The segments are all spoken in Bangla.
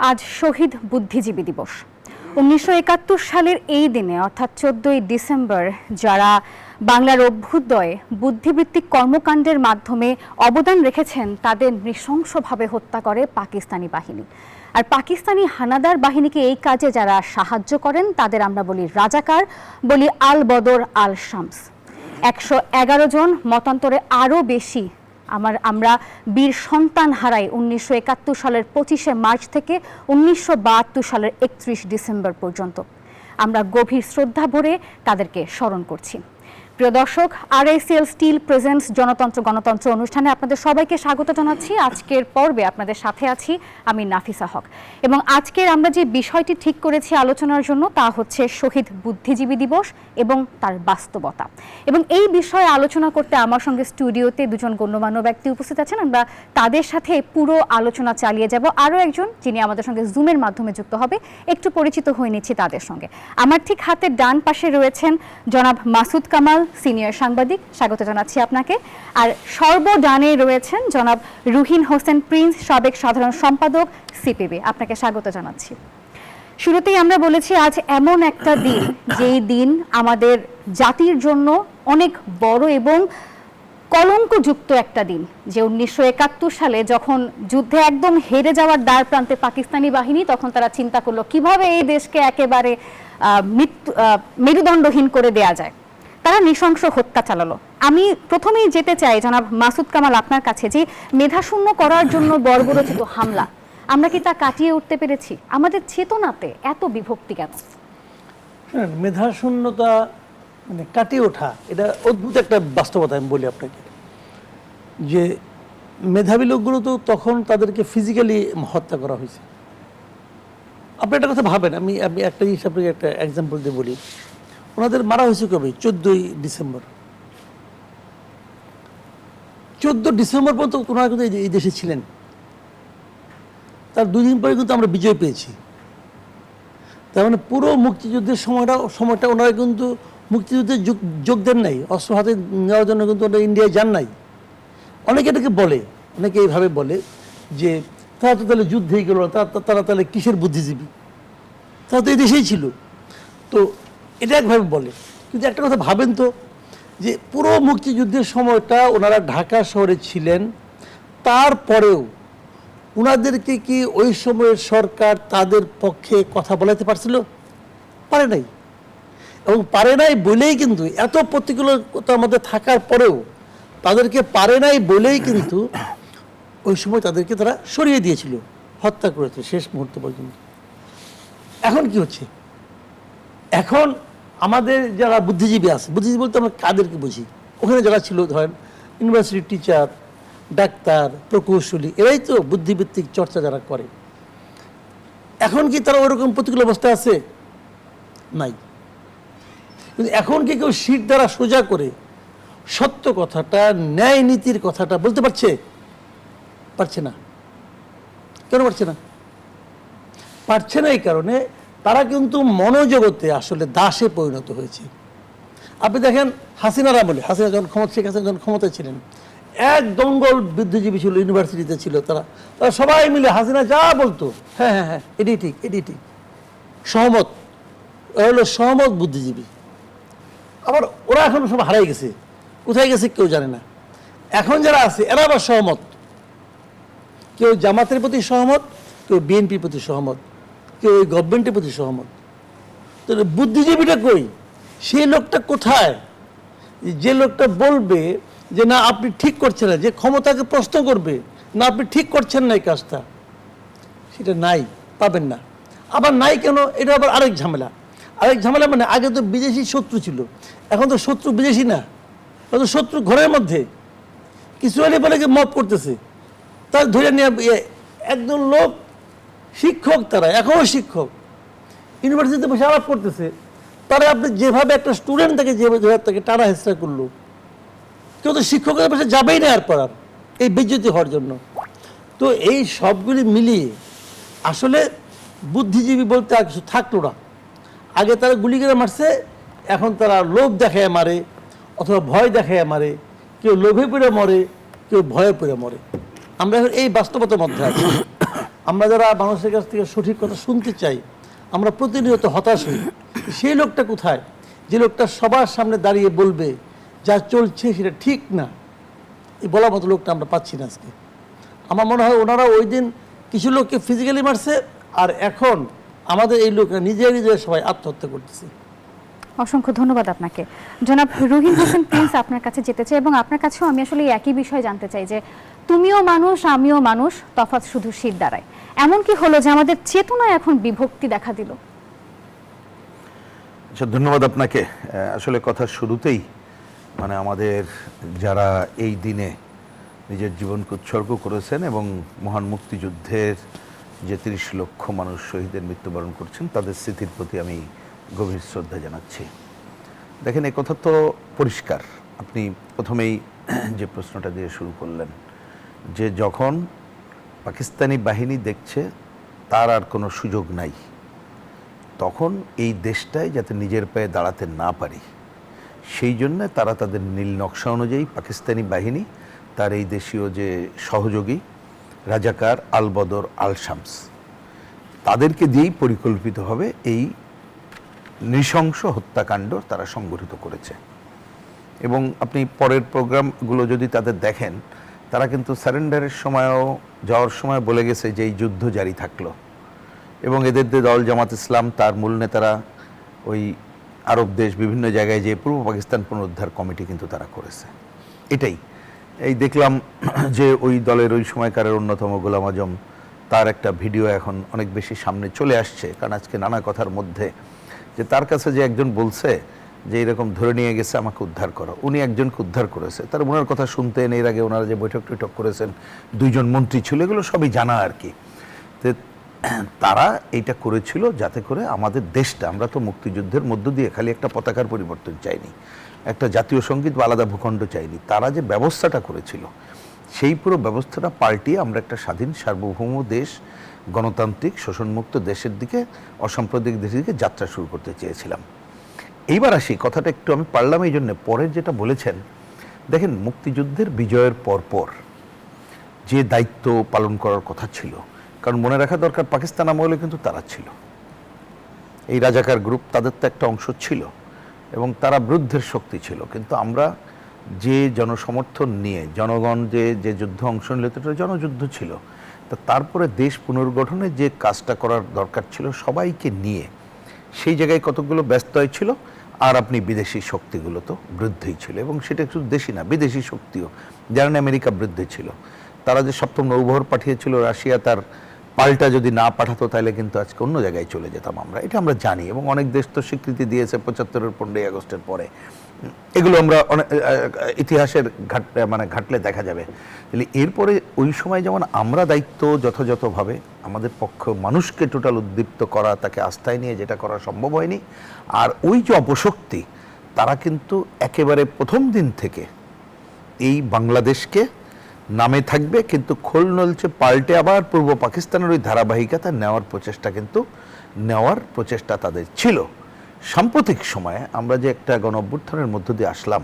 আজ শহীদ বুদ্ধিজীবী দিবস। ১৯৭১ সালের এই দিনে অর্থাৎ ১৪ই ডিসেম্বর যারা বাংলার অভ্যুদয়ে বুদ্ধিবৃত্তিক কর্মকাণ্ডের মাধ্যমে অবদান রেখেছেন তাদের নৃশংসভাবে হত্যা করে পাকিস্তানি বাহিনী। আর পাকিস্তানি হানাদার বাহিনীকে এই কাজে যারা সাহায্য করেন তাদের আমরা বলি রাজাকার, বলি আল বদর আল শামস। ১১১ জন, মতান্তরে আরও বেশি আমরা বীর সন্তান হারাই ১৯৭১ সালের ২৫শে মার্চ থেকে ১৯৭২ সালের ৩১ ডিসেম্বর পর্যন্ত। আমরা গভীর শ্রদ্ধা ভরে তাদেরকে স্মরণ করছি। প্রিয় দর্শক, RICL স্টিল প্রেজেন্টস জনতন্ত্র গণতন্ত্র অনুষ্ঠানে আপনাদের সবাইকে স্বাগত জানাচ্ছি। আজকের পর্বে আপনাদের সাথে আছি আমি নাফিসা হক, এবং আজকের আমরা যে বিষয়টি ঠিক করেছি আলোচনার জন্য তা হচ্ছে শহীদ বুদ্ধিজীবী দিবস এবং তার বাস্তবতা। এবং এই বিষয়ে আলোচনা করতে আমার সঙ্গে স্টুডিওতে দুজন গণ্যমান্য ব্যক্তি উপস্থিত আছেন। আমরা তাদের সাথে পুরো আলোচনা চালিয়ে যাব। আরও একজন যিনি আমাদের সঙ্গে জুমের মাধ্যমে যুক্ত হবে, একটু পরিচিত হয়ে নিচ্ছি তাদের সঙ্গে। আমার ঠিক হাতের ডান পাশে রয়েছেন জনাব মাসুদ কামাল, সিনিয়র সাংবাদিক, স্বাগত জানাচ্ছি আপনাকে। আর সর্বডানে রয়েছেন জনাব রুহিন হোসেন প্রিন্স, সাবেক সাধারণ সম্পাদক, CPB, আপনাকে স্বাগত জানাচ্ছি। শুরুতেই আমরা বলেছি আজ এমন একটা দিন যেই দিন আমাদের জাতির জন্য অনেক বড় এবং কলঙ্কযুক্ত একটা দিন। যে ১৯৭১ সালে যখন যুদ্ধে একদম হেরে যাওয়ার দ্বার প্রান্তে পাকিস্তানি বাহিনী, তখন তারা চিন্তা করলো কিভাবে এই দেশকে একেবারে মেরুদণ্ডহীন করে দেয়া যায়। তারা নৃশংস হত্যা চালালো। আমি প্রথমেই যেতে চাই জনাব মাসুদ কামাল আপনার কাছে, যে মেধাশূন্য করার জন্য বর্বরচিত হামলা, আমরা কি তা কাটিয়ে উঠতে পেরেছি? আমাদের চেতনাতে এত বিভক্তি কেন? মেধাশূন্যতা মানে কাটিয়ে ওঠা, এটা অদ্ভুত একটা বাস্তবতা। আমি বলি আপনাকে যে মেধাবী লোকগুলো তো তখন তাদেরকে ফিজিক্যালি হত্যা করা হয়েছে। আপনি একটা কথা ভাবেন, আমি একটা জিনিস আপনাকে একটা এক্সাম্পল দিয়ে বলি। ওনাদের মারা হয়েছে কবে? 14ই ডিসেম্বর। 14 ডিসেম্বর পর্যন্ত ওনারা কিন্তু এই দেশে ছিলেন। তার 2 দিন পরে কিন্তু আমরা বিজয় পেয়েছি। তার মানে পুরো মুক্তিযুদ্ধের সময়টা ওনারা কিন্তু মুক্তিযুদ্ধে যোগ দেন নাই, অস্ত্র হাতে নেওয়ার জন্য কিন্তু ওনারা ইন্ডিয়ায় যান নাই। অনেকে এটাকে বলে, অনেকে এইভাবে বলে যে তারা তো তাহলে যুদ্ধেই গেল, তারা তাহলে কিসের বুদ্ধিজীবী, তারা তো এই দেশেই ছিল। তো এটা একভাবে বলে, কিন্তু একটা কথা ভাবেন তো, যে পুরো মুক্তিযুদ্ধের সময়টা ওনারা ঢাকা শহরে ছিলেন, তারপরেও ওনাদেরকে কি ওই সময়ের সরকার তাদের পক্ষে কথা বলাতে পারছিল? পারে নাই। এবং পারে নাই বলেই কিন্তু এত প্রতিকূলতার মধ্যে থাকার পরেও তাদেরকে পারে নাই বলেই কিন্তু ওই সময় তাদেরকে তারা সরিয়ে দিয়েছিল, হত্যা করেছে শেষ মুহূর্ত পর্যন্ত। এখন কি হচ্ছে? এখন আমাদের যারা বুদ্ধিজীবী আছে, বুদ্ধিজীবী বলতে আমরা কাদেরকে বুঝি? ওখানে যারা ছিল, ধরেন ইউনিভার্সিটির টিচার, ডাক্তার, প্রকৌশলী, এরাই তো বুদ্ধিবৃত্তিক চর্চা যারা করে। এখন কি তারা ওরকম প্রতিকূল অবস্থায় আছে? নাই। কিন্তু এখন কি কেউ শীত দ্বারা সোজা করে সত্য কথাটা, ন্যায় নীতির কথাটা বলতে পারছে? পারছে না। কেন পারছে না? পারছে না এই কারণে তারা কিন্তু মনোজগতে আসলে দাসে পরিণত হয়েছে। আপনি দেখেন হাসিনার আমলে, হাসিনা যখন শেখ হাসিনা যখন ক্ষমতায় ছিলেন, এক দঙ্গল বুদ্ধিজীবী ছিল, ইউনিভার্সিটিতে ছিল, তারা সবাই মিলে হাসিনা যা বলতো হ্যাঁ হ্যাঁ হ্যাঁ এটি ঠিক, এটি ঠিক, সহমত। ওরা হলো সহমত বুদ্ধিজীবী। আবার ওরা এখন সব হারাই গেছে, কোথায় গেছে কেউ জানে না। এখন যারা আছে এরা আবার সহমত, কেউ জামাতের প্রতি সহমত, কেউ বিএনপির প্রতি সহমত, কেউ ওই গভর্নমেন্টের প্রতি সহমত। তো বুদ্ধিজীবীটা কই? সেই লোকটা কোথায় যে লোকটা বলবে যে না আপনি ঠিক করছেন না, যে ক্ষমতাকে প্রশ্ন করবে না আপনি ঠিক করছেন না এই কাজটা? সেটা নাই, পাবেন না। আবার নাই কেন? এটা আবার আরেক ঝামেলা। আরেক ঝামেলা মানে আগে তো বিদেশি শত্রু ছিল, এখন তো শত্রু বিদেশি না, এখন তো শত্রু ঘরের মধ্যে। কিছু হলে বলে মত করতেছে, তার ধরে নিয়ে একজন লোক শিক্ষক, তারা এখনও শিক্ষক, ইউনিভার্সিটিতে বসে আলাপ করতেছে। তারা আপনি যেভাবে একটা স্টুডেন্ট থেকে যেভাবে তাকে টানা হেঁচড়া করলো, কেউ তো শিক্ষকের পাশে যাবেই না আর পড়ার, এই বেজ্জতি হওয়ার জন্য। তো এই সবগুলি মিলিয়ে আসলে বুদ্ধিজীবী বলতে আর কিছু থাকলো না। আগে তারা গুলি করে মারছে, এখন তারা লোভ দেখায় মারে অথবা ভয় দেখায় মারে। কেউ লোভে পড়ে মরে, কেউ ভয়ে পড়ে মরে। আমরা এখন এই বাস্তবতার মধ্যে আছি। আমরা যারা মানুষের কাছ থেকে সঠিক কথা শুনতে চাই, আমরা প্রতিনিয়ত হতাশ হই। সেই লোকটা কোথায়, যে লোকটা সবার সামনে দাঁড়িয়ে বলবে যা চলছে সেটা ঠিক না, এই বলার মতো লোকটা আমরা পাচ্ছি না আজকে। আমার মনে হয় ওনারা ওই দিন কিছু লোককে ফিজিক্যালি মারছে, আর এখন আমাদের এই লোকরা নিজে নিজে সবাই আত্মহত্যা করতেছে। অসংখ্য ধন্যবাদ আপনাকে। জনাব রুহিন হোসেন প্রিন্স, আপনার কাছে যেতে চাই এবং আপনার কাছেও আমি আসলে এই একই বিষয় জানতে চাই যে তুমিও মানুষ আমিও মানুষ, তফাৎ শুধু শীত দ্বারায়। এমন কি হলো যে আমাদের চেতনায় এখন বিভক্তি দেখা দিল? আচ্ছা, ধন্যবাদ আপনাকে। আসলে কথার শুরুতেই মানে আমাদের যারা এই দিনে নিজের জীবনকে উৎসর্গ করেছেন এবং মহান মুক্তিযুদ্ধের যে ৩০ লক্ষ মানুষ শহীদের মৃত্যুবরণ করছেন তাদের স্মৃতির প্রতি আমি গভীর শ্রদ্ধা জানাচ্ছি। দেখেন, এই কথা তো পরিষ্কার। আপনি প্রথমেই যে প্রশ্নটা দিয়ে শুরু করলেন যে যখন পাকিস্তানি বাহিনী দেখছে তার আর কোনো সুযোগ নাই, তখন এই দেশটায় যাতে নিজের পায়ে দাঁড়াতে না পারি সেই জন্য তারা তাদের নীল নকশা অনুযায়ী পাকিস্তানি বাহিনী তার এই দেশীয় যে সহযোগী রাজাকার আল বদর আল শামস তাদেরকে দিয়েই পরিকল্পিতভাবে এই নৃশংস হত্যাকাণ্ড তারা সংগঠিত করেছে। এবং আপনি পরের প্রোগ্রামগুলো যদি তাদের দেখেন, তারা কিন্তু সারেন্ডারের সময়ও যাওয়ার সময় বলে গেছে যে এই যুদ্ধ জারি থাকলো। এবং এদের যে দল জামাত ইসলাম, তার মূল নেতারা ওই আরব দেশ বিভিন্ন জায়গায় যে পূর্ব পাকিস্তান পুনরুদ্ধার কমিটি কিন্তু তারা করেছে। এটাই এই দেখলাম যে ওই দলের ওই সময়কারের অন্যতম গোলাম আজম, তার একটা ভিডিও এখন অনেক বেশি সামনে চলে আসছে, কারণ আজকে নানা কথার মধ্যে যে তার কাছে যে একজন বলছে যে এরকম ধরে নিয়ে গেছে আমাকে উদ্ধার করো, উনি একজনকে উদ্ধার করেছে। তার ওনার কথা শুনতেন, এর আগে ওনারা যে বৈঠক টৈঠক করেছেন, 2 জন মন্ত্রী ছিল, এগুলো সবই জানা আর কি। তো তারা এইটা করেছিল যাতে করে আমাদের দেশটা, আমরা তো মুক্তিযুদ্ধের মধ্য দিয়ে খালি একটা পতাকার পরিবর্তন চাইনি, একটা জাতীয় সঙ্গীত বা আলাদা ভূখণ্ড চাইনি। তারা যে ব্যবস্থাটা করেছিল সেই পুরো ব্যবস্থাটা পাল্টিয়ে আমরা একটা স্বাধীন সার্বভৌম দেশ, গণতান্ত্রিক শোষণমুক্ত দেশের দিকে, অসাম্প্রদায়িক দেশের দিকে যাত্রা শুরু করতে চেয়েছিলাম। এইবার আসি, কথাটা একটু আমি পারলাম এই জন্যে, পরের যেটা বলেছেন, দেখেন মুক্তিযুদ্ধের বিজয়ের পরপর যে দায়িত্ব পালন করার কথা ছিল, কারণ মনে রাখা দরকার পাকিস্তান আমলে কিন্তু তারা ছিল, এই রাজাকার গ্রুপ তাদের তো একটা অংশ ছিল এবং তারা বিরুদ্ধের শক্তি ছিল। কিন্তু আমরা যে জনসমর্থন নিয়ে জনগণ যে যুদ্ধ অংশ নিল, এটা জনযুদ্ধ ছিল। তা তারপরে দেশ পুনর্গঠনে যে কাজটা করার দরকার ছিল সবাইকে নিয়ে, সেই জায়গায় কতগুলো ব্যস্ত ছিল। আর আপনি বিদেশি শক্তিগুলো তো বৃদ্ধই ছিল, এবং সেটা শুধু দেশি না, বিদেশি শক্তিও, জানেন আমেরিকা বৃদ্ধি ছিল। তারা যে সপ্তম নৌবহর পাঠিয়েছিল, রাশিয়া তার পাল্টা যদি না পাঠাতো তাহলে কিন্তু আজকে অন্য জায়গায় চলে যেতাম আমরা, এটা আমরা জানি। এবং অনেক দেশ তো স্বীকৃতি দিয়েছে 75-এর 15ই আগস্টের পরে, এগুলো আমরা ইতিহাসের ঘাটলে দেখা যাবে। তাহলে এরপরে ওই সময় যেমন আমরা দায়িত্ব যথাযথভাবে আমাদের পক্ষ মানুষকে টোটাল উদ্দীপ্ত করা, তাকে আস্থায় নিয়ে যেটা করা সম্ভব হয়নি। আর ওই যে অপশক্তি, তারা কিন্তু একেবারে প্রথম দিন থেকে এই বাংলাদেশকে নামে থাকবে কিন্তু খোল নলছে পাল্টে আবার পূর্ব পাকিস্তানের ওই ধারাবাহিকতা নেওয়ার প্রচেষ্টা তাদের ছিল। সাম্প্রতিক সময়ে আমরা যে একটা গণ অভ্যুত্থানের মধ্য দিয়ে আসলাম,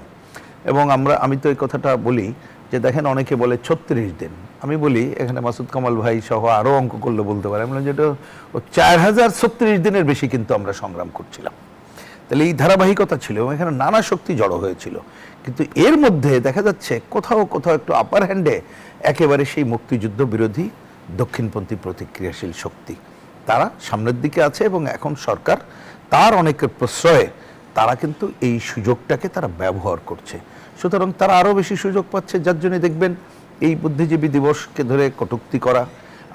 এবং আমি তো এই কথাটা বলি যে দেখেন অনেকে বলে 36 দিন, আমি বলি এখানে মাসুদ কামাল ভাই সহ আরও অঙ্ক করলে বলতে পারে, আমি বললাম যেটা 4036 দিনের বেশি কিন্তু আমরা সংগ্রাম করছিলাম। তাহলে এই ধারাবাহিকতা ছিল এবং এখানে নানা শক্তি জড়ো হয়েছিল। কিন্তু এর মধ্যে দেখা যাচ্ছে কোথাও কোথাও একটু আপার হ্যান্ডে একেবারে সেই মুক্তিযুদ্ধ বিরোধী দক্ষিণপন্থী প্রতিক্রিয়াশীল শক্তি তারা সামনের দিকে আছে, এবং এখন সরকার তার অনেকের প্রশ্রয়ে তারা কিন্তু এই সুযোগটাকে তারা ব্যবহার করছে। সুতরাং তারা আরও বেশি সুযোগ পাচ্ছে, যার জন্য দেখবেন এই বুদ্ধিজীবী দিবসকে ধরে কটূক্তি করা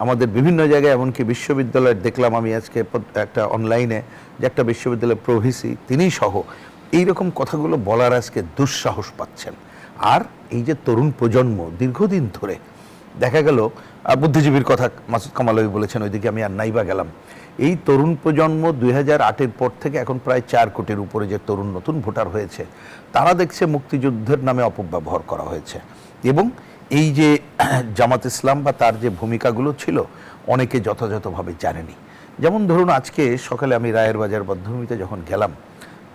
আমাদের বিভিন্ন জায়গায়, এমনকি বিশ্ববিদ্যালয়ের দেখলাম আমি আজকে একটা অনলাইনে যে একটা বিশ্ববিদ্যালয়ের প্রভিসি তিনি সহ এইরকম কথাগুলো বলার আজকে দুঃসাহস পাচ্ছেন। আর এই যে তরুণ প্রজন্ম দীর্ঘদিন ধরে দেখা গেল, বুদ্ধিজীবীর কথা মাসুদ কামাল বলেছেন, ওইদিকে আমি আর নাইবা গেলাম, এই তরুণ প্রজন্ম 2008-এর পর থেকে এখন প্রায় 4 কোটির উপরে যে তরুণ নতুন ভোটার হয়েছে, তারা দেখছে মুক্তিযুদ্ধের নামে অপব্যবহার করা হয়েছে। এবং এই যে জামাত ইসলাম বা তার যে ভূমিকাগুলো ছিল অনেকে যথাযথভাবে জানেনি। যেমন ধরুন আজকে সকালে আমি রায়ের বাজার বধ্যভূমিতে যখন গেলাম,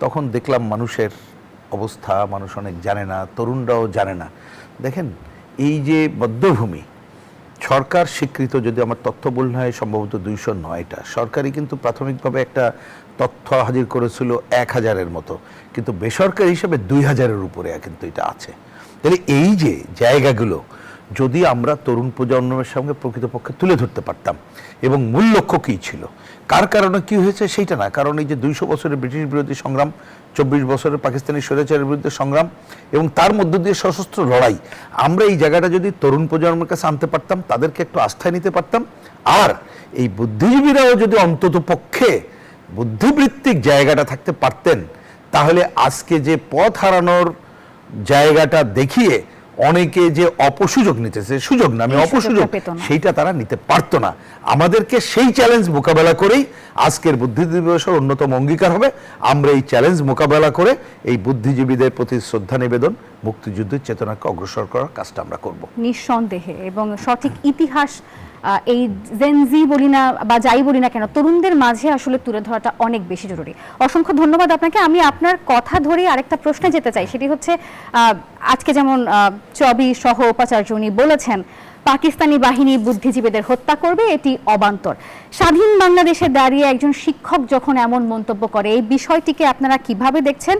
তখন দেখলাম মানুষের অবস্থা, মানুষ অনেক জানে না, তরুণরাও জানে না। দেখেন এই যে বধ্যভূমি সরকার স্বীকৃত, যদি আমার তথ্য ভুল না হয়, সম্ভবত 209টা। সরকারি কিন্তু প্রাথমিকভাবে একটা তথ্য হাজির করেছিল 1000-এর মতো, কিন্তু বেসরকারি হিসেবে 2000-এর উপরে কিন্তু এটা আছে। তাহলে এই যে জায়গাগুলো যদি আমরা তরুণ প্রজন্মের সঙ্গে প্রকৃতপক্ষে তুলে ধরতে পারতাম, এবং মূল লক্ষ্য কী ছিল, কার কারণে কি হয়েছে সেইটা না, কারণ এই যে 200 বছরের ব্রিটিশ বিরোধী সংগ্রাম, 24 বছরের পাকিস্তানি স্বৈরাচারের বিরুদ্ধে সংগ্রাম, এবং তার মধ্য দিয়ে সশস্ত্র লড়াই, আমরা এই জায়গাটা যদি তরুণ প্রজন্মের কাছে আনতে পারতাম, তাদেরকে একটু আস্থায় নিতে পারতাম, আর এই বুদ্ধিজীবীরাও যদি অন্তত পক্ষে বুদ্ধিবৃত্তিক জায়গাটা থাকতে পারতেন, তাহলে আজকে যে পথ হারানোর জায়গাটা দেখিয়ে অনেকে যে অপসুযোগ নিতেছে, সুযোগ না, আমি এই অপসুযোগ, সুযোগটা পেত না। সেইটা তারা নিতে পারতো না। আমাদেরকে সেই চ্যালেঞ্জ মোকাবেলা করেই আজকের বুদ্ধিজীবী দিবসের অন্যতম অঙ্গীকার হবে, আমরা এই চ্যালেঞ্জ মোকাবেলা করে এই বুদ্ধিজীবীদের প্রতি শ্রদ্ধা নিবেদন, মুক্তিযুদ্ধের চেতনাকে অগ্রসর করার কাজটা আমরা করব। নিঃসন্দেহে, এবং সঠিক ইতিহাস এই জেনজি বলি না বা যাই বলি না কেন, তরুণদের মাঝে আসলে তুলে ধরাটা অনেক বেশি জরুরি। অসংখ্য ধন্যবাদ আপনাকে। আমি আপনার কথা ধরে আরেকটা প্রশ্নে যেতে চাই, সেটি হচ্ছে আজকে যেমন চবি সহ উপাচার্য উনি বলেছেন পাকিস্তানি বাহিনী বুদ্ধিজীবীদের হত্যা করবে, এটি অবান্তর। স্বাধীন বাংলাদেশে দাঁড়িয়ে একজন শিক্ষক যখন এমন মন্তব্য করে, এই বিষয়টিকে আপনারা কিভাবে দেখছেন,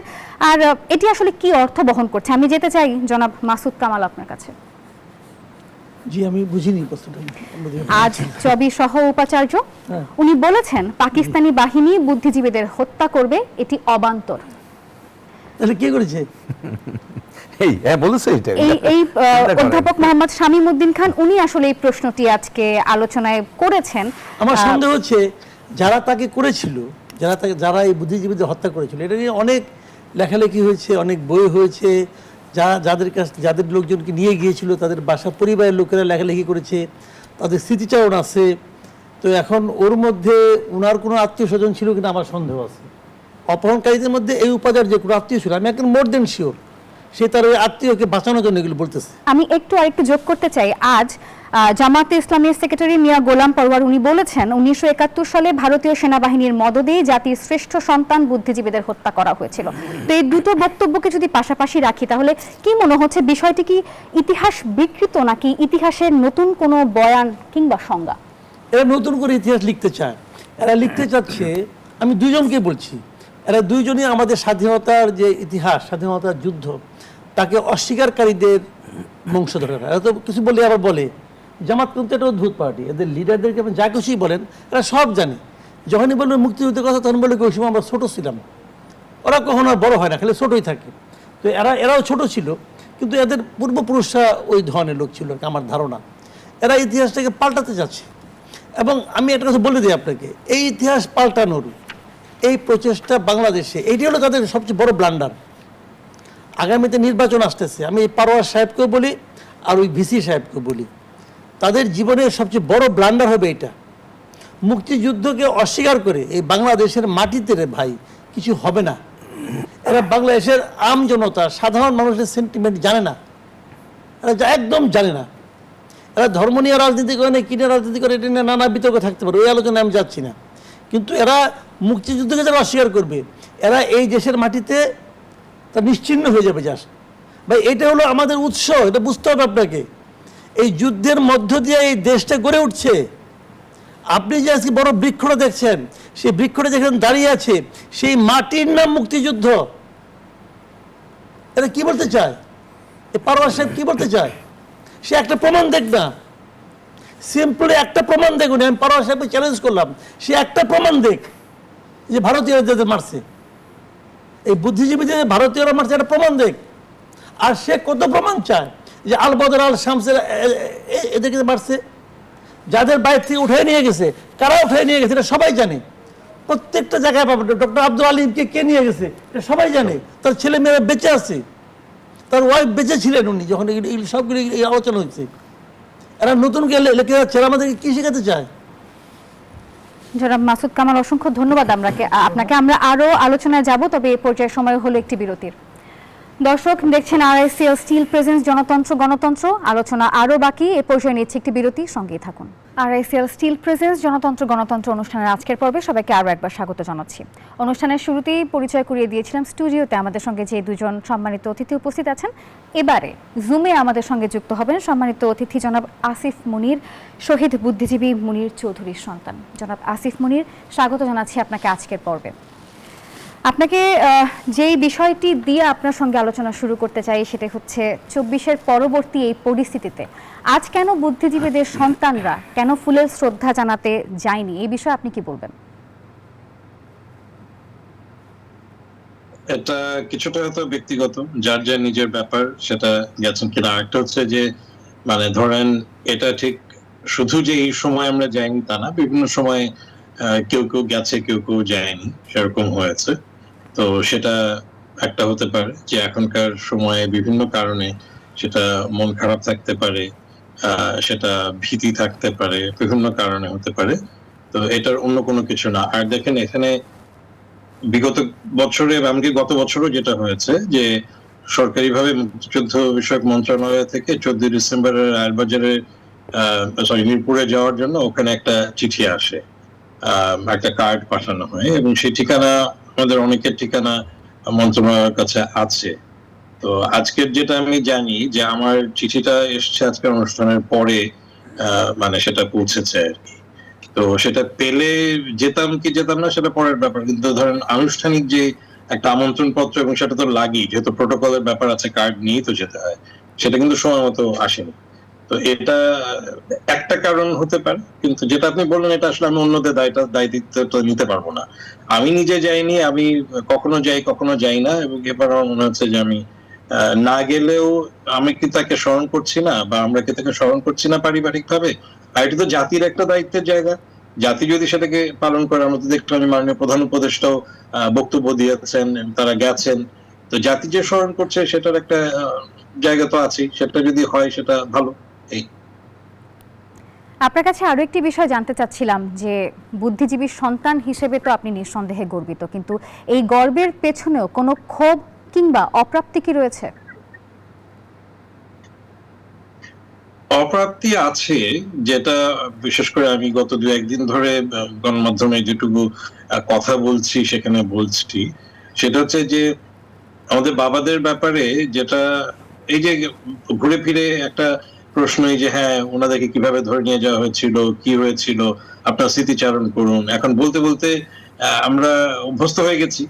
আর এটি আসলে কি অর্থ বহন করছে? আমি যেতে চাই জনাব মাসুদ কামাল আপনার কাছে। জি, আমি বুঝিনি প্রশ্নটা। আজ চবি সহ উপাচার্য হ্যাঁ। উনি বলেছেন পাকিস্তানি বাহিনী বুদ্ধিজীবীদের হত্যা করবে, এটি অবান্তর। তাহলে কে করেছে? এই বলেছে এটা এই অধ্যাপক মোহাম্মদ শামীম উদ্দিন খান উনি আসলে এই প্রশ্নটি আজকে আলোচনায় করেছেন। আমার সন্দেহ হচ্ছে যারা তাকে করেছিল, যারা এই বুদ্ধিজীবীদের হত্যা করেছিল, এটা নিয়ে অনেক লেখালেখি হয়েছে, অনেক বই হয়েছে, যাদের লোকজনকে নিয়ে গিয়েছিল তাদের বাসা পরিবারের লোকেরা লেখালেখি করেছে, তাদের স্মৃতিচারণ আছে। তো এখন ওর মধ্যে ওনার কোনো আত্মীয় স্বজন ছিল কিনা আমার সন্দেহ আছে। অপহরণকারীদের মধ্যে এই উপাচার্য কোনো আত্মীয় ছিল, আমি এখন মোর দেন শিওর সে তার ওই আত্মীয়কে বাঁচানোর জন্য এগুলো বলতেছে। আমি আরেকটু যোগ করতে চাই, আজ জামায়াতে ইসলামীর সেক্রেটারি মিয়া গোলাম পরওয়ার উনি বলেছেন 1971 সালে ভারতীয় সেনাবাহিনীর মদদেই জাতির শ্রেষ্ঠ সন্তান বুদ্ধিজীবীদের হত্যা করা হয়েছিল। তো এই দুটো বক্তব্যকে যদি পাশাপাশি রাখি, তাহলে কি মনে হচ্ছে বিষয়টি কি ইতিহাস বিকৃত, নাকি ইতিহাসের নতুন কোনো বয়ান কিংবা সংজ্ঞা? এরা নতুন করে ইতিহাস লিখতে চায়, এরা লিখতে চাচ্ছে, আমি দুইজনকে বলছি, এরা দুইজনই আমাদের স্বাধীনতার যে ইতিহাস, স্বাধীনতার যুদ্ধ, তাকে অস্বীকারীদের বংশধরেরা। এরা তো কিছু বলে আবার বলে জামাত কিন্তু একটা অদ্ভুত পার্টি, এদের লিডারদেরকে আপনি যা কিছুই বলেন এরা সব জানে। যখনই বলবেন মুক্তিযুদ্ধের কথা তখন বলে ওই সময় আমরা ছোটো ছিলাম। ওরা কখনো আর বড় হয় না, খালি ছোটোই থাকে। তো এরাও ছোট ছিল, কিন্তু এদের পূর্বপুরুষরা ওই ধরনের লোক ছিল আমার ধারণা। এরা ইতিহাসটাকে পাল্টাতে যাচ্ছে, এবং আমি একটা কথা বলে দিই আপনাকে, এই ইতিহাস পাল্টানোর এই প্রচেষ্টা বাংলাদেশে, এইটি হলো তাদের সবচেয়ে বড় ব্লান্ডার। আগামীতে নির্বাচন আসতেছে, আমি এই পারোয়ার সাহেবকেও বলি আর ওই ভিসি সাহেবকেও বলি, তাদের জীবনের সবচেয়ে বড় ব্লান্ডার হবে এটা। মুক্তিযুদ্ধকে অস্বীকার করে এই বাংলাদেশের মাটিতে রে ভাই কিছু হবে না। এরা বাংলাদেশের আম জনতা, সাধারণ মানুষের সেন্টিমেন্ট জানে না, এরা একদম জানে না। এরা ধর্ম নিয়ে রাজনীতি করে না, কিনে রাজনীতি করে, এটা নিয়ে নানা বিতর্ক থাকতে পারে, ওই আলোচনায় আমি যাচ্ছি না। কিন্তু এরা মুক্তিযুদ্ধকে যারা অস্বীকার করবে, এরা এই দেশের মাটিতে তা নিশ্চিহ্ন হয়ে যাবে। জাস্ট ভাই, এটা হলো আমাদের উৎস, এটা বুঝতে হবে আপনাকে। এই যুদ্ধের মধ্য দিয়ে এই দেশটা গড়ে উঠছে। আপনি যে আজকে বড় বৃক্ষটা দেখছেন, সেই বৃক্ষটা যেখানে দাঁড়িয়ে আছে, সেই মাটির নাম মুক্তিযুদ্ধ। এটা কি বলতে চায় এই পারওয়ার সাহেব, কি বলতে চায়? সে একটা প্রমাণ দেখ না, সিম্পলি একটা প্রমাণ দেখুন। আমি পারওয়ার সাহেবকে চ্যালেঞ্জ করলাম, সে একটা প্রমাণ দেখ যে ভারতীয়রা যাদের মারছে, এই বুদ্ধিজীবীদের ভারতীয়রা মারছে, একটা প্রমাণ দেখ। আর সে কত প্রমাণ চায় যে আল বদর আল শামসের এদেরকে মারছে, যাদের বাইরে থেকে উঠে নিয়ে গেছে, কারা উঠে নিয়ে গেছে এটা সবাই জানে। প্রত্যেকটা জায়গায় পাবেন। ডক্টর আব্দুল আলিমকে কে নিয়ে গেছে এটা সবাই জানে। তার ছেলে মেয়েরা বেঁচে আছে, তার ওয়াইফ বেঁচে ছিলেন উনি যখন সবগুলি এই আলোচনা হচ্ছে। এরা নতুন লেখে যাচ্ছে, আমাদেরকে কি শেখাতে চায়? জনাব মাসুদ কামাল, অসংখ্য ধন্যবাদ আপনাকে। আমরা আরো আলোচনায় যাব, তবে এই পর্যায়ে সময় হলো একটি বিরতির। দর্শক দেখছেন RICL স্টিল প্রেজেন্স জনতন্ত্র গণতন্ত্র, আলোচনা আরও বাকি। এ পর্যায়ে নিচ্ছে একটি বিরতি, সঙ্গেই থাকুন। RICL স্টিল প্রেজেন্স জনতন্ত্র গণতন্ত্র অনুষ্ঠানের আজকের পর্বে সবাইকে আরও একবার স্বাগত জানাচ্ছি। অনুষ্ঠানের শুরুতেই পরিচয় করিয়ে দিয়েছিলাম স্টুডিওতে আমাদের সঙ্গে যে দুজন সম্মানিত অতিথি উপস্থিত আছেন। এবারে জুমে আমাদের সঙ্গে যুক্ত হবেন সম্মানিত অতিথি জনাব আসিফ মুনির, শহীদ বুদ্ধিজীবী মুনির চৌধুরীর সন্তান। জনাব আসিফ মুনির, স্বাগত জানাচ্ছি আপনাকে আজকের পর্বে। আপনাকে যেই বিষয়টি দিয়ে আপনার সঙ্গে আলোচনা শুরু করতে চাই সেটা হচ্ছে 24-এর পরবর্তী এই পরিস্থিতিতে আজ কেন বুদ্ধিজীবীদের সন্তানরা কেন ফুলের শ্রদ্ধা জানাতে যায়নি, এই বিষয়ে আপনি কি বলবেন? এটা কিছুটা হয়তো ব্যক্তিগত, যার যার নিজের ব্যাপার, সেটা গেছেন কিনা। একটা হচ্ছে যে মানে ধরেন এটা ঠিক শুধু যে এই সময় আমরা যাইনি তা না, বিভিন্ন সময় কেউ কেউ গেছে, কেউ কেউ যায়নি, সেরকম হয়েছে। তো সেটা একটা হতে পারে যে এখনকার সময়ে বিভিন্ন কারণে সেটা মন খারাপ থাকতে পারে, সেটা ভীতি থাকতে পারে, বিভিন্ন কারণে হতে পারে। তো এটার অন্য কোনো কিছু না। আর দেখেন এখানে বিগত বছরে, এমনকি গত বছরও যেটা হয়েছে যে সরকারিভাবে মুক্তিযুদ্ধ বিষয়ক মন্ত্রণালয় থেকে 14 ডিসেম্বরের রায়েরবাজারে মিরপুরে যাওয়ার জন্য ওখানে একটা চিঠি আসে, একটা কার্ড পাঠানো হয়, এবং সেই ঠিকানা আমাদের অনেকের ঠিকানা মন্ত্রণালয়ের কাছে আছে। তো আজকের যেটা আমি জানি যে আমার চিঠিটা এসছে আজকের অনুষ্ঠানের পরে, মানে সেটা পৌঁছেছে আর কি। তো সেটা পেলে যেতাম কি যেতাম না সেটা পরের ব্যাপার, কিন্তু ধরেন আনুষ্ঠানিক যে একটা আমন্ত্রণ পত্র, এবং সেটা তো লাগেই, যেহেতু প্রোটোকলের ব্যাপার আছে, কার্ড নিয়েই তো যেতে হয়, সেটা কিন্তু সময় মতো আসেনি। তো এটা একটা কারণ হতে পারে, কিন্তু যেটা আপনি বললেন এটা আসলে আমি অন্যদের দায়িত্ব নিতে পারবো না। আমি নিজে যাইনি, আমি কখনো যাই কখনো যাই না, এবং এবার আমার মনে হচ্ছে যে আমি না গেলেও আমি কি তাকে স্মরণ করছি না, বা আমরা কি তাকে স্মরণ করছি না পারিবারিক ভাবে। আর এটা তো জাতির একটা দায়িত্বের জায়গা, জাতি যদি সেটাকে পালন করে। আমরা তো দেখলাম মাননীয় প্রধান উপদেষ্টাও বক্তব্য দিয়েছেন, তারা গেছেন। তো জাতি যে স্মরণ করছে সেটার একটা জায়গা তো আছে, সেটা যদি হয় সেটা ভালো। এই আপনার কাছে আরো একটি বিষয় জানতে চাচ্ছিলাম যে বুদ্ধিজীবীর সন্তান হিসেবে তো আপনি নিঃসন্দেহে গর্বিত, কিন্তু এই গর্বের পেছনেও কোনো ক্ষোভ কিংবা অপ্রাপ্তি কি রয়েছে? অপ্রাপ্তি আছে, যেটা বিশেষ করে আমি গত 2-1 দিন ধরে গণমাধ্যমে যেটুকু কথা বলছি সেখানে বলছি, সেটা হচ্ছে যে আমাদের বাবাদের ব্যাপারে যেটা, এই যে ঘুরে ফিরে একটা প্রশ্ন, এই যে হ্যাঁ ওনাদেরকে কিভাবে ধরে নিয়ে যাওয়া হয়েছিল, কি হয়েছিল, আপনার স্মৃতিচারণ করুন। এখন বলতে বলতে আমরা অভ্যস্ত হয়ে গেছি।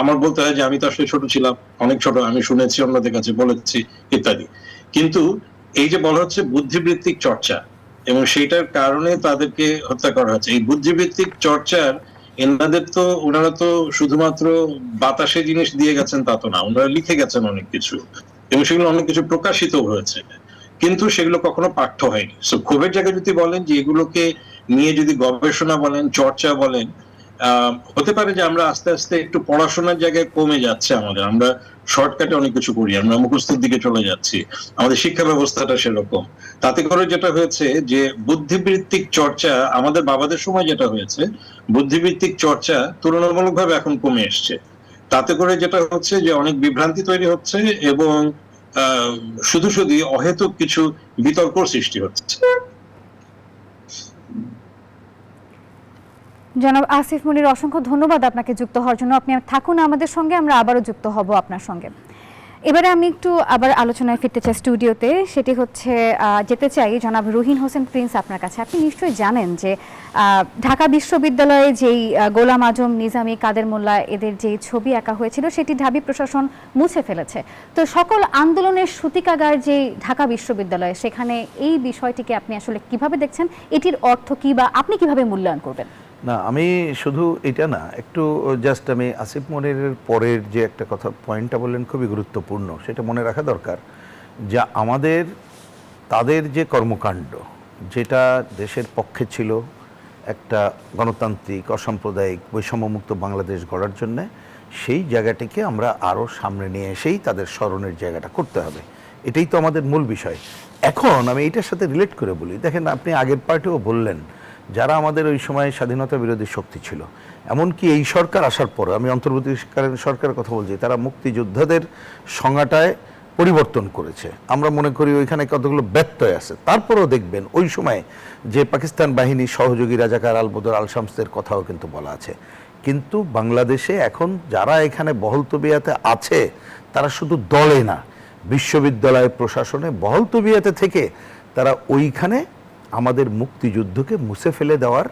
আমার বলতে হয় যে আমি তো আসলে ছোট ছিলাম, অনেক ছোট, আমি শুনেছি, অন্যদের কাছে বলেছি ইত্যাদি। কিন্তু এই যে বলা হচ্ছে বুদ্ধিবৃত্তিক চর্চা, এবং সেইটার কারণে তাদেরকে হত্যা করা হচ্ছে। এই বুদ্ধিবৃত্তিক চর্চার ওনারা তো শুধুমাত্র বাতাসে জিনিস দিয়ে গেছেন তা তো না, ওনারা লিখে গেছেন অনেক কিছু, এবং সেগুলো অনেক কিছু প্রকাশিত হয়েছে, কিন্তু সেগুলো কখনো পাঠ্য হয়নি। সো ক্ষোভের জায়গায় যদি বলেন যে এগুলোকে নিয়ে যদি গবেষণা বলেন, চর্চা বলেন, হতে পারে যে আমরা আস্তে আস্তে একটু পড়াশোনার জায়গায় কমে যাচ্ছে আমাদের, আমরা শর্টকাটে অনেক কিছু করি, আমরা মুখস্থের দিকে চলে যাচ্ছি, আমাদের শিক্ষা ব্যবস্থাটা সেরকম। তাতে করে যেটা হয়েছে যে বুদ্ধিবৃত্তিক চর্চা আমাদের বাবাদের সময় যেটা হয়েছে, বুদ্ধিবৃত্তিক চর্চা তুলনামূলকভাবে এখন কমে এসছে। তাতে করে যেটা হচ্ছে যে অনেক বিভ্রান্তি তৈরি হচ্ছে, এবং শুধু শুধু অহেতুক কিছু বিতর্ক সৃষ্টি হচ্ছে। জনাব আসিফ মুনির, অসংখ্য ধন্যবাদ আপনাকে যুক্ত হওয়ার জন্য। আপনি থাকুন আমাদের সঙ্গে, আমরা আবারও যুক্ত হব আপনার সঙ্গে। এবারে আমি একটু আবার আলোচনায় ফিরতে চাই স্টুডিওতে, সেটি হচ্ছে যেতে চাই জনাব রুহিন হোসেন প্রিন্স আপনার কাছে। আপনি নিশ্চয়ই জানেন যে ঢাকা বিশ্ববিদ্যালয়ে যেই গোলাম আজম, নিজামী, কাদের মোল্লা এদের যেই ছবি আঁকা হয়েছিল সেটি ঢাবি প্রশাসন মুছে ফেলেছে। তো সকল আন্দোলনের সূতিকাগার যেই ঢাকা বিশ্ববিদ্যালয়, সেখানে এই বিষয়টিকে আপনি আসলে কিভাবে দেখছেন, এটির অর্থ কি বা আপনি কিভাবে মূল্যায়ন করবেন? না, আমি শুধু এটা না, একটু জাস্ট আমি আসিফ মনিরের পরের যে একটা কথা পয়েন্টটা বললেন খুবই গুরুত্বপূর্ণ, সেটা মনে রাখা দরকার। যা তাদের যে কর্মকাণ্ড, যেটা দেশের পক্ষে ছিল একটা গণতান্ত্রিক, অসাম্প্রদায়িক, বৈষম্যমুক্ত বাংলাদেশ গড়ার জন্যে, সেই জায়গাটিকে আমরা আরও সামনে নিয়ে এসেই তাদের স্মরণের জায়গাটা করতে হবে। এটাই তো আমাদের মূল বিষয়। এখন আমি এটার সাথে রিলেট করে বলি, দেখেন আপনি আগের পার্টিও বললেন যারা আমাদের ওই সময় স্বাধীনতা বিরোধী শক্তি ছিল, এমনকি এই সরকার আসার পরে, আমি অন্তর্বর্তীকালীন সরকারের কথা বলছি, তারা মুক্তিযোদ্ধাদের সংজ্ঞাটায় পরিবর্তন করেছে। আমরা মনে করি ওইখানে কতগুলো ব্যত্যয় আছে। তারপরেও দেখবেন ওই সময় যে পাকিস্তান বাহিনী সহযোগী রাজাকার আল-বদর আল-শামসদের কথাও কিন্তু বলা আছে। কিন্তু বাংলাদেশে এখন যারা এখানে বহল তবিয়াতে আছে তারা শুধু দলে না, বিশ্ববিদ্যালয় প্রশাসনে বহল তবিয়াতে থেকে তারা ওইখানে আমাদের মুক্তিযুদ্ধকে মুছে ফেলে দেওয়ার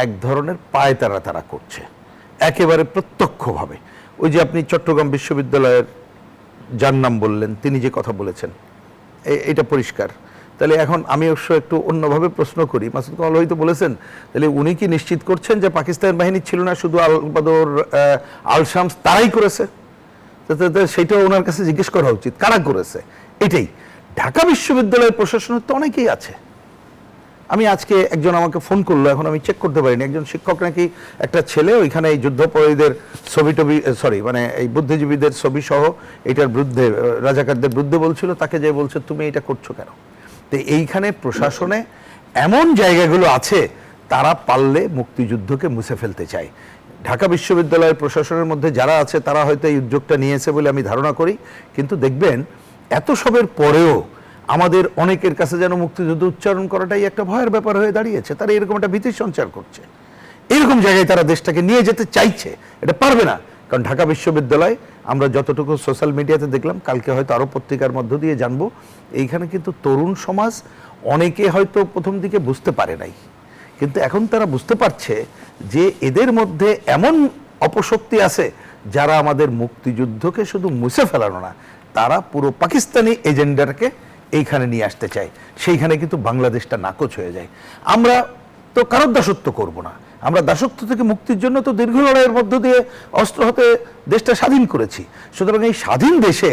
এক ধরনের পায়তারা তারা করছে একেবারে প্রত্যক্ষভাবে। ওই যে আপনি চট্টগ্রাম বিশ্ববিদ্যালয়ের যার নাম বললেন, তিনি যে কথা বলেছেন এটা পরিষ্কার। তাহলে এখন আমি অবশ্য একটু অন্যভাবে প্রশ্ন করি, মাসুদ কামাল হয়তো বলেছেন, তাহলে উনি কি নিশ্চিত করছেন যে পাকিস্তান বাহিনী ছিল না, শুধু আল-বদর আল-শামস তারাই করেছে? সেইটাও ওনার কাছে জিজ্ঞেস করা উচিত, কারা করেছে। এটাই ঢাকা বিশ্ববিদ্যালয়ের প্রশাসনের তো অনেকেই আছে। আমি আজকে একজন আমাকে ফোন করলো, এখন আমি চেক করতে পারিনি, একজন শিক্ষক নাকি একটা ছেলে ওইখানে এই যুদ্ধপরাধীদের ছবি টবি মানে এই বুদ্ধিজীবীদের ছবি সহ এটার বিরুদ্ধে, রাজাকারদের বিরুদ্ধে বলছিল, তাকে যে বলছে তুমি এটা করছো কেন। তো এইখানে প্রশাসনে এমন জায়গাগুলো আছে তারা পারলে মুক্তিযুদ্ধকে মুছে ফেলতে চায়। ঢাকা বিশ্ববিদ্যালয়ের প্রশাসনের মধ্যে যারা আছে তারা হয়তো এই উদ্যোগটা নিয়েছে বলে আমি ধারণা করি। কিন্তু দেখবেন এত সবের পরেও আমাদের অনেকের কাছে যেন মুক্তিযুদ্ধ উচ্চারণ করাটাই একটা ভয়ের ব্যাপার হয়ে দাঁড়িয়েছে। তারা এরকম একটা ভীতি সঞ্চার করছে, এরকম জায়গায় তারা দেশটাকে নিয়ে যেতে চাইছে, এটা পারবে না। কারণ ঢাকা বিশ্ববিদ্যালয় আমরা যতটুকু সোশ্যাল মিডিয়াতে দেখলাম, কালকে হয়তো আরও পত্রিকার মধ্য দিয়ে জানবো, এইখানে কিন্তু তরুণ সমাজ অনেকে হয়তো প্রথম দিকে বুঝতে পারে নাই, কিন্তু এখন তারা বুঝতে পারছে যে এদের মধ্যে এমন অপশক্তি আছে যারা আমাদের মুক্তিযুদ্ধকে শুধু মুছে ফেলানো না, তারা পুরো পাকিস্তানি এজেন্ডাটাকে এইখানে নিয়ে আসতে চায়। সেইখানে কিন্তু বাংলাদেশটা নাকচ হয়ে যায়। আমরা তো কারোর দাসত্ব করব না, আমরা দাসত্ব থেকে মুক্তির জন্য তো দীর্ঘ লড়াইয়ের মধ্য দিয়ে অস্ত্র হাতে দেশটা স্বাধীন করেছি। সুতরাং এই স্বাধীন দেশে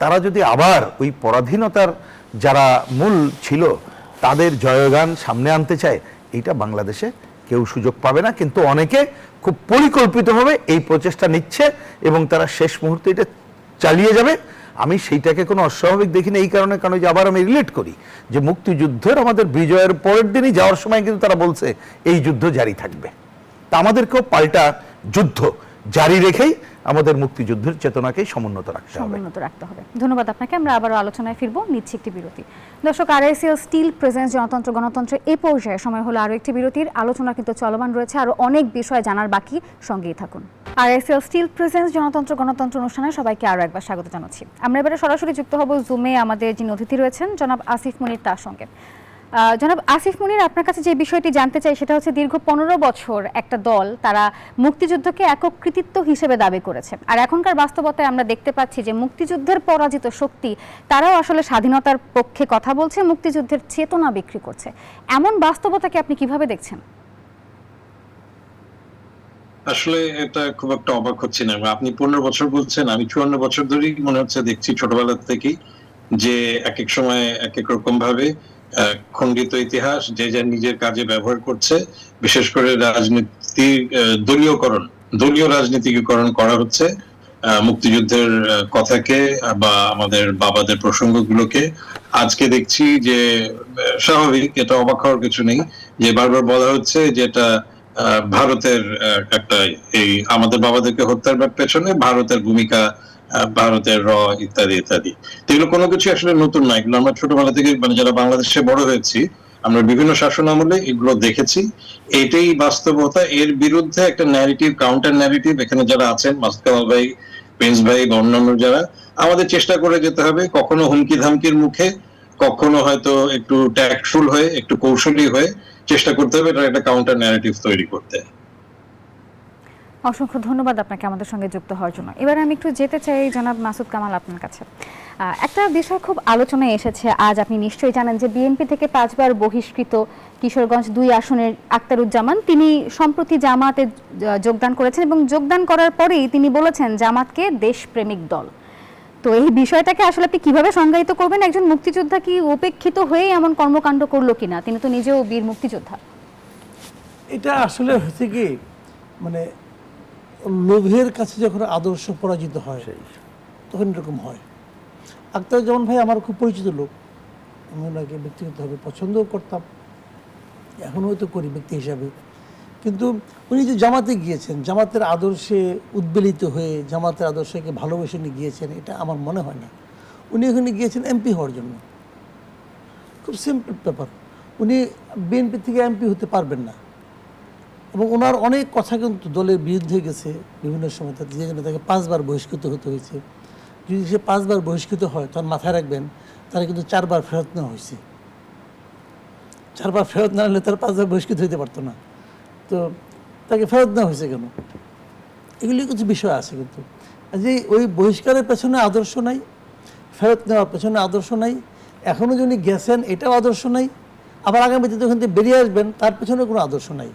তারা যদি আবার ওই পরাধীনতার যারা মূল ছিল তাদের জয়গান সামনে আনতে চায়, এটা বাংলাদেশে কেউ সুযোগ পাবে না। কিন্তু অনেকে খুব পরিকল্পিতভাবে এই প্রচেষ্টা নিচ্ছে এবং তারা শেষ মুহূর্তে এটা চালিয়ে যাবে। আমি সেইটাকে কোনো অস্বাভাবিক দেখি না, এই কারণে, কারণ যে আবার আমি রিলেট করি যে মুক্তিযুদ্ধের আমাদের বিজয়ের পরের দিনই যাওয়ার সময় কিন্তু তারা বলছে এই যুদ্ধ জারি থাকবে। তা আমাদেরকেও পাল্টা যুদ্ধ জারি রেখেই আমাদের মুক্তিযুদ্ধের চেতনাকেই সমুন্নত রাখতে হবে। ধন্যবাদ আপনাকে। আমরা আবারও আলোচনায় ফিরবো, নিচ্ছি একটি বিরতি। দর্শক, আরআইএসএল স্টিল প্রেজেন্স জনতন্ত্র গণতন্ত্র এ পর্যায়ে সময় হলো আরও একটি বিরতির। আলোচনা কিন্তু চলমান রয়েছে, আরও অনেক বিষয় জানার বাকি, সঙ্গেই থাকুন। আরআইএসএল স্টিল প্রেজেন্স জনতন্ত্র গণতন্ত্র অনুষ্ঠানে সবাইকে আরও একবার স্বাগত জানাচ্ছি। আমরা এবারে সরাসরি যুক্ত হব জুমে আমাদের যিনি অতিথি রয়েছেন জনাব আসিফ মুনির তার সঙ্গে। জনাব আসিফ মুনির, আপনার কাছে যে বিষয়টি জানতে চাই সেটা হচ্ছে দীর্ঘ 15 বছর একটা দল তারা মুক্তিযুদ্ধকে একক কৃতিত্ব হিসেবে দাবি করেছে, আর এখনকার বাস্তবতায় আমরা দেখতে পাচ্ছি যে মুক্তিযুদ্ধের পরাজিত শক্তি তারাও আসলে স্বাধীনতার পক্ষে কথা বলছে, মুক্তিযুদ্ধের চেতনা বিক্রি করছে। এমন বাস্তবতাকে আপনি কিভাবে দেখছেন? আসলে এটা খুব একটা অবাক হচ্ছে না। আপনি 15 বছর বলছেন, আমি 54 বছর ধরেই মনে হচ্ছে দেখছি ছোটবেলা থেকেই যে এক এক সময় এক এক রকম ভাবে খণ্ডিত ইতিহাস যে যার নিজের কাজে ব্যবহার করছে। বিশেষ করে রাজনীতির দলীয় রাজনীতিকরণ করা হচ্ছে মুক্তিযুদ্ধের কথাকে বা আমাদের বাবাদের প্রসঙ্গগুলোকে। আজকে দেখছি যে স্বাভাবিক, এটা অবাক হওয়ার কিছু নেই যে বারবার বলা হচ্ছে যে এটা ভারতের একটা, এই আমাদের বাবাদেরকে হত্যার পেছনে ভারতের ভূমিকা, ভারতের ইত্যাদি ইত্যাদি। এগুলো কোনো কিছু আসলে নতুন নয়, এগুলো আমরা ছোটবেলা থেকে, মানে যারা বাংলাদেশে বড় হয়েছি, আমরা বিভিন্ন শাসন আমলে এগুলো দেখেছি। এটাই বাস্তবতা। এর বিরুদ্ধে একটা ন্যারেটিভ, কাউন্টার ন্যারেটিভ এখানে যারা আছেন, মাসুদ কামাল ভাই, প্রিন্স ভাই বা অন্যান্য যারা, আমাদের চেষ্টা করে যেতে হবে, কখনো হুমকি ধামকির মুখে, কখনো হয়তো একটু ট্যাক্টফুল হয়ে, একটু কৌশলী হয়ে চেষ্টা করতে হবে এটা একটা কাউন্টার ন্যারেটিভ তৈরি করতে। অসংখ্য ধন্যবাদ আপনাকে আমাদের সঙ্গে যুক্ত হওয়ার জন্য। এবার আমি একটু যেতে চাই জনাব মাসুদ কামাল আপনার কাছে। একটা বিষয় খুব আলোচনায় এসেছে আজ, আপনি নিশ্চয়ই জানেন যে বিএনপি থেকে 5 বার বহিষ্কৃত কিশোরগঞ্জ 2 আসনের আক্তারুজ্জামান, তিনি সম্প্রতি জামাতে যোগদান করেছেন এবং যোগদান করার পরেই তিনি বলেছেন জামাতকে দেশপ্রেমিক দল। তো এই বিষয়টাকে আসলে আপনি কিভাবে সংজ্ঞায়িত করবেন? একজন মুক্তিযোদ্ধা কি উপেক্ষিত হয়ে এমন কর্মকাণ্ড করলো কিনা? তিনি তো নিজেও বীর মুক্তিযোদ্ধা। এটা আসলে হচ্ছে কি, মানে লোভের কাছে যখন আদর্শ পরাজিত হয় তখন এরকম হয়। আক্তারুজ্জামান ভাই আমার খুব পরিচিত লোক, আমি ওনাকে ব্যক্তিগতভাবে পছন্দও করতাম, এখনও হয়তো করি ব্যক্তি হিসাবে। কিন্তু উনি যে জামাতে গিয়েছেন, জামাতের আদর্শে উদ্বেলিত হয়ে জামাতের আদর্শকে ভালোবেসে নিয়ে গিয়েছেন, এটা আমার মনে হয় না। উনি এখানে গিয়েছেন এমপি হওয়ার জন্য, খুব সিম্পল ব্যাপার। উনি বিএনপি থেকে এমপি হতে পারবেন না, এবং ওনার অনেক কথা কিন্তু দলের বিরুদ্ধে গেছে বিভিন্ন সময়, যে জন্য তাকে 5 বার বহিষ্কৃত হতে হয়েছে। যদি সে 5 বার বহিষ্কৃত হয়, তখন মাথায় রাখবেন তারা কিন্তু 4 বার ফেরত নেওয়া হয়েছে। 4 বার ফেরত না হলে তারা 5 বার বহিষ্কৃত হতে পারতো না। তো তাকে ফেরত নেওয়া হয়েছে কেন? এগুলি কিছু বিষয় আছে। কিন্তু যে ওই বহিষ্কারের পেছনে আদর্শ নাই, ফেরত নেওয়ার পেছনে আদর্শ নাই, এখনও যিনি গেছেন এটাও আদর্শ নাই, আবার আগামীতে যখন থেকে বেরিয়ে আসবেন তার পেছনে কোনো আদর্শ নাই।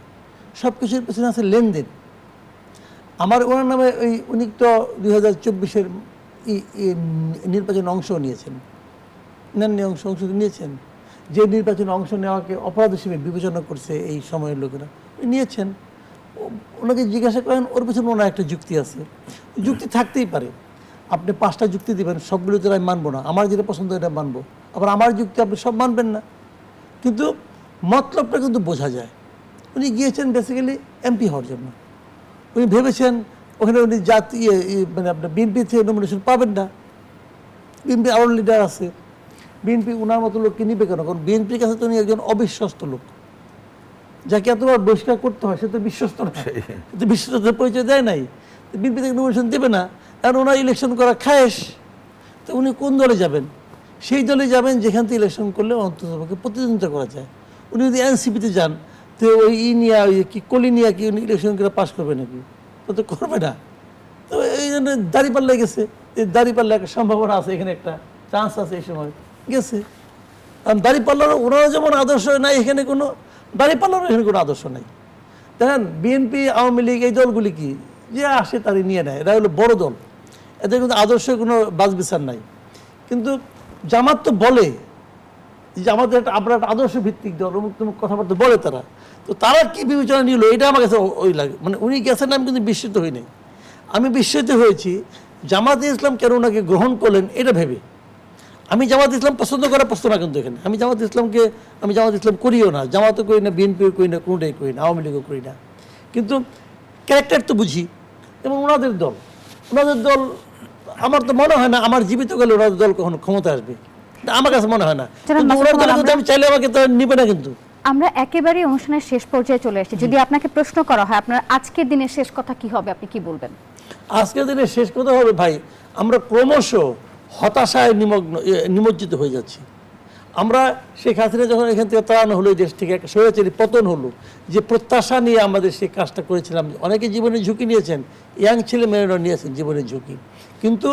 সব কিছুর পেছনে আছে লেনদেন। আমার ওনার নামে উনি তো 2024-এর নির্বাচনে অংশ নিয়েছেন, অংশ নিয়েছেন। যে নির্বাচনে অংশ নেওয়াকে অপরাধ হিসেবে বিবেচনা করছে এই সময়ের লোকেরা, নিয়েছেন। ওনাকে জিজ্ঞাসা করেন, ওর পেছনে ওনার একটা যুক্তি আছে। যুক্তি থাকতেই পারে, আপনি 5টা যুক্তি দিবেন, সবগুলো তো আমি মানবো না, আমার যেটা পছন্দ এটা মানবো, আবার আমার যুক্তি আপনি সব মানবেন না। কিন্তু মতলবটা কিন্তু বোঝা যায়। উনি গিয়েছেন বেসিক্যালি এমপি হওয়ার জন্য। উনি ভেবেছেন ওখানে উনি মানে আপনার বিএনপি থেকে নমিনেশন পাবেন না, বিএনপি আরও লিডার আছে, বিএনপি ওনার মতো লোককে নিবে কেন? কারণ বিএনপির কাছে তো উনি একজন অবিশ্বস্ত লোক, যাকে এতবার বহিষ্কার করতে হয় সে তো বিশ্বস্ত না, তো বিশ্বস্ততার পরিচয় দেয় নাই, বিএনপি থেকে নমিনেশন দেবে না। কারণ ওনার ইলেকশন করা খায়েশ। তো উনি কোন দলে যাবেন? সেই দলে যাবেন যেখান থেকে ইলেকশন করলে অন্ততপক্ষে প্রতিদ্বন্দ্বিতা করা যায়। উনি যদি এনসিপিতে যান, তো ওই নিয়ে কি কলি নিয়ে কি উনি ইলেকশন করে পাশ করবে নাকি? তো করবে না। তো এই জন্য দাঁড়িপাল্লা গেছে, এই দাঁড়িপাল্লা একটা সম্ভাবনা আছে, এখানে একটা চান্স আছে, এই সময় গেছে। কারণ দাঁড়িপাল্লার ওনারও যেমন আদর্শ নাই, এখানে কোনো দাঁড়িপাল্লারও এখানে কোনো আদর্শ নাই। দেখেন বিএনপি, আওয়ামী লীগ এই দলগুলি কি যে আসে তারই নিয়ে নেয়, এরা হলো বড় দল, এদের কিন্তু আদর্শের কোনো বাছবিচার নাই। কিন্তু জামাত তো বলে যে আমাদের আমরা একটা আদর্শ ভিত্তিক দল, অমুক তমুক কথাবার্তা বলে তারা। তো তারা কি বিবেচনা নিল এটা আমার কাছে ওই লাগে। মানে উনি গেছেন, আমি কিন্তু বিস্মিত হই নাই। আমি বিস্মিত হয়েছি জামাতে ইসলাম কেন ওনাকে গ্রহণ করলেন এটা ভেবে। আমি জামাত ইসলাম পছন্দ করা প্রশ্ন না, কিন্তু এখানে আমি জামাত ইসলাম করিও না, জামাতও করি না, বিএনপিও করি না, কোনোটাই করি না, আওয়ামী লীগও করি না। কিন্তু ক্যারেক্টার তো বুঝি, এবং ওনাদের দল আমার তো মনে হয় না আমার জীবিত গেলে ওনাদের দল কখনো ক্ষমতা আসবে, আমার কাছে মনে হয় না। কিন্তু ওনার দলে কিন্তু আমি চাইলে আমাকে তো নিবে না। কিন্তু আমরা একেবারেই অনুষ্ঠানের শেষ পর্যায়ে চলে এসেছি। যদি আপনাকে প্রশ্ন করা হয় আপনার আজকের দিনের শেষ কথা কি হবে, আপনি কি বলবেন? আজকের দিনের শেষ কথা হবে, ভাই আমরা ক্রমশ হতাশায় নিমজ্জিত হয়ে যাচ্ছি। আমরা শেখ হাসিনা যখন এখান থেকে তাড়ানো হলো, এই দেশ থেকে একটা স্বৈরাচারী পতন হলো, যে প্রত্যাশা নিয়ে আমাদের সেই কাজটা করেছিলাম, অনেকে জীবনের ঝুঁকি নিয়েছেন, ইয়াং ছেলে মেয়েরা নিয়েছেন জীবনের ঝুঁকি। কিন্তু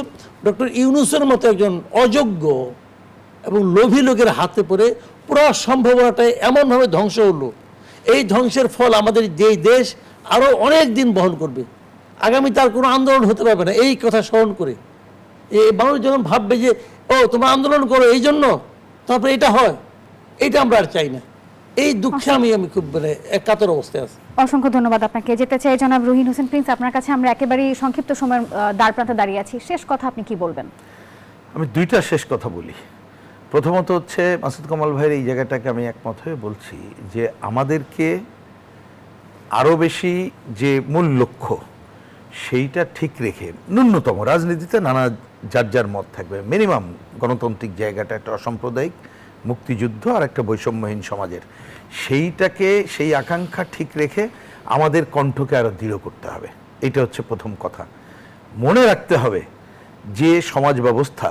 ডক্টর ইউনূসের মতো একজন অযোগ্য এবং লোভী লোকের হাতে পড়ে পুরো সম্ভাবনাটাই এমনভাবে ধ্বংস হলো, এই ধ্বংসের ফল আমাদের যেই দেশ আরও অনেক দিন বহন করবে। আগামী তার কোনো আন্দোলন হতে পারবে না এই কথা স্মরণ করে। এই মানুষ যখন ভাববে যে ও তোমরা আন্দোলন করো এই জন্য, তারপরে এটা হয়, এটা আমরা আর চাই না। এই দুঃখে আমি খুব মানে কাতর অবস্থায় আছি। অসংখ্য ধন্যবাদ আপনাকে। যেতে চাই জনাব রুহিন হোসেন প্রিন্স, আপনার কাছে আমরা একেবারেই সংক্ষিপ্ত সময়ের দ্বার প্রান্তে দাঁড়িয়ে আছি। শেষ কথা আপনি কি বলবেন? আমি 2টা শেষ কথা বলি। প্রথমত হচ্ছে মাসুদ কামাল ভাইয়ের এই জায়গাটাকে আমি একমত হয়ে বলছি যে আমাদেরকে আরও বেশি যে মূল লক্ষ্য সেইটা ঠিক রেখে, ন্যূনতম রাজনীতিতে নানা যার যার মত থাকবে, মিনিমাম গণতান্ত্রিক জায়গাটা একটা অসাম্প্রদায়িক মুক্তিযুদ্ধ আর একটা বৈষম্যহীন সমাজের, সেই আকাঙ্ক্ষা ঠিক রেখে আমাদের কণ্ঠকে আরও দৃঢ় করতে হবে। এটা হচ্ছে প্রথম কথা। মনে রাখতে হবে যে সমাজ ব্যবস্থা,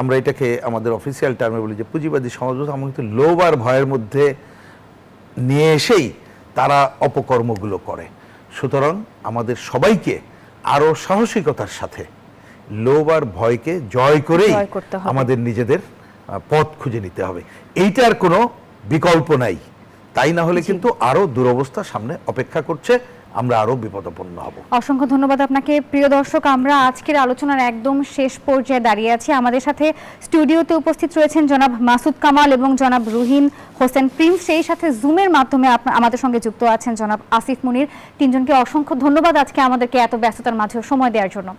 আমরা এটাকে আমাদের অফিসিয়াল টার্মে বলি যে পুঁজিবাদী সমাজ ব্যবস্থা, আমরা কিন্তু লোভ আর ভয়ের মধ্যে নিয়ে এসেই তারা অপকর্মগুলো করে। সুতরাং আমাদের সবাইকে আরও সাহসিকতার সাথে লোভ আর ভয়কে জয় করেই আমাদের নিজেদের পথ খুঁজে নিতে হবে। এইটার কোনো বিকল্প নাই। তাই না হলে কিন্তু আরও দুরবস্থা সামনে অপেক্ষা করছে, আমরা আরো বিপদাপন্ন হব। অসংখ্য ধন্যবাদ আপনাকে। প্রিয় দর্শক, আমরা আজকের আলোচনার একদম শেষ পর্যায়ে দাঁড়িয়ে আছি। আমাদের সাথে স্টুডিওতে উপস্থিত রয়েছেন জনাব মাসুদ কামাল এবং জনাব রুহিন হোসেন প্রিন্স, সেই সাথে জুমের মাধ্যমে আমাদের সঙ্গে যুক্ত আছেন জনাব আসিফ মুনির। তিনজনকে অসংখ্য ধন্যবাদ আজকে আমাদেরকে এত ব্যস্ততার মাঝেও সময় দেওয়ার জন্য।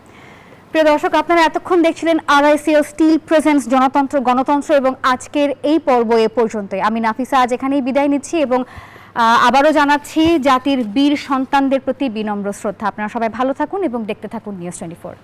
প্রিয় দর্শক, আপনারা এতক্ষণ দেখছিলেন RICL স্টিল প্রেজেন্টস গণতন্ত্র এবং আজকের এই পর্ব এ পর্যন্তই। আমি নাফিসা আজ এখানেই বিদায় নিচ্ছি এবং আবারও জানাচ্ছি জাতির বীর সন্তানদের প্রতি বিনম্র শ্রদ্ধা। আপনারা সবাই ভালো থাকুন এবং দেখতে থাকুন নিউজ 24।